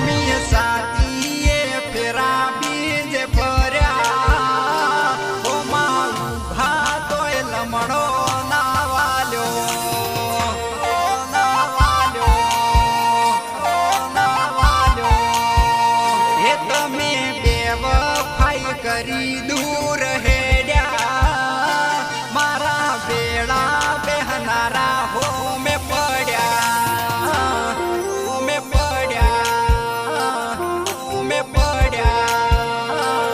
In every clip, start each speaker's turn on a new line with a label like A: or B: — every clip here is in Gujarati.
A: અમી સાતીએ ફેરા બીજ ફર્યા ઓ મારું ભાતોય લમણો ના વાલ્યો એ તમે બેવફાઈ કરી દૂર હેડ્યા મારા બેડા બેહનારા હો મેં પડ્યા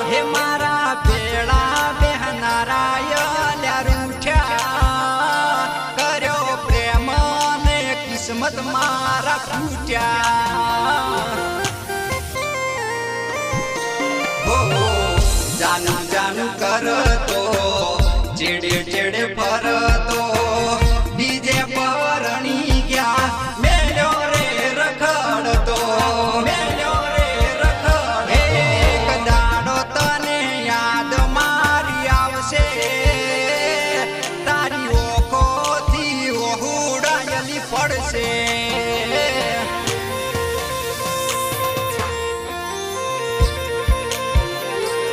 A: હે મારા બેડા બેહનારા યલ્યા રૂઠ્યા કર્યો પ્રેમ ને કિસ્મત મારા ફૂટ્યા જાનું જાનું કરતો ચેડે ચેડે ફરતો ડીજે પરણી ગયા મેલ્યો રે રખડતો એક દાડો તને યાદ મારી આવશે તારી ઓખોથી ઓહુડાયેલી પડશે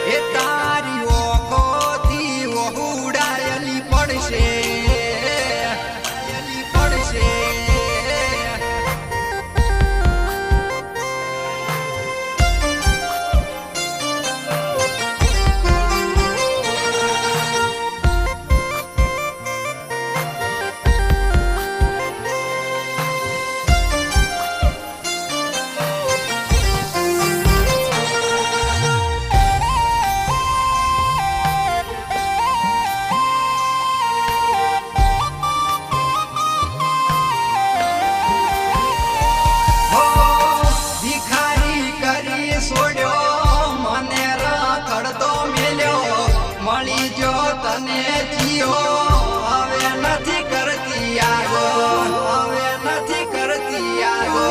A: એ તારી ઓખોથી ઓહુડાયેલી પડશે મળી જો તને જીઓ હવે નથી કરતી યાદો હવે નથી કરતી યાદો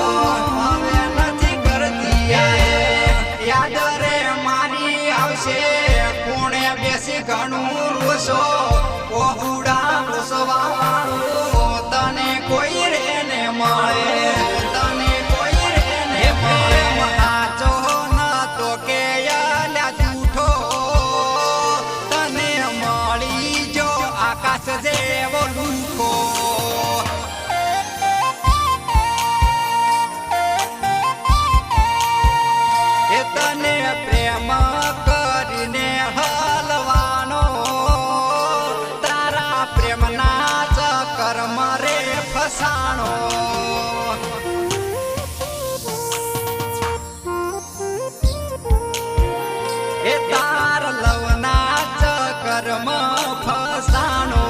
A: હવે નથી કરતી યાદ રે મારી આવશે કોણે બેસી ઘણું રોસો ઓહુડા રોસવાળું તને કોઈ રે ને મળે તને કોઈ રે ને મળે નાચો ન તો કે આકાશ જેવો લુખો એ તને પ્રેમ કરીને હલવાનો તારા પ્રેમના ચક્કર રે ફસાણો એ તાર લવના ચક્કર ફસાણો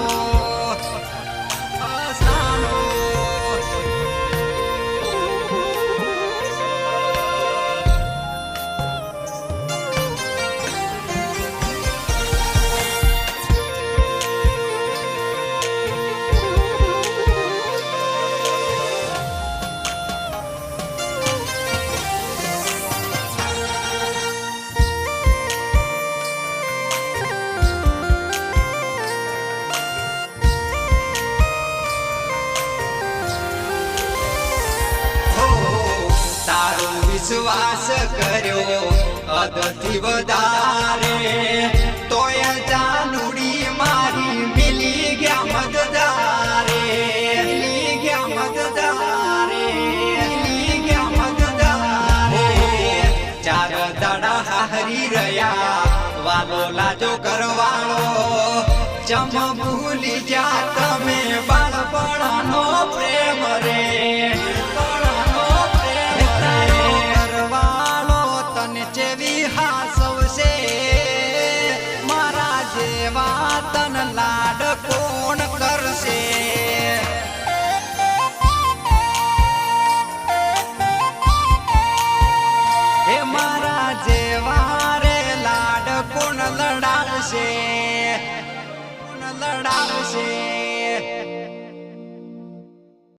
A: વિશ્વાસ કર્યો અદથી વધારે તોય જાનુડી મારી મિલી ગયા મતદારે ચાર દાડા હારી રહ્યા વાલો લાજો કરવાળો ચમ ભૂલી જા તમે બાળપણનો પ્રેમ રે મારા જેવા તન લાડ કોણ કરશે હે મારા જેવા રે લાડ કોણ લડાવશે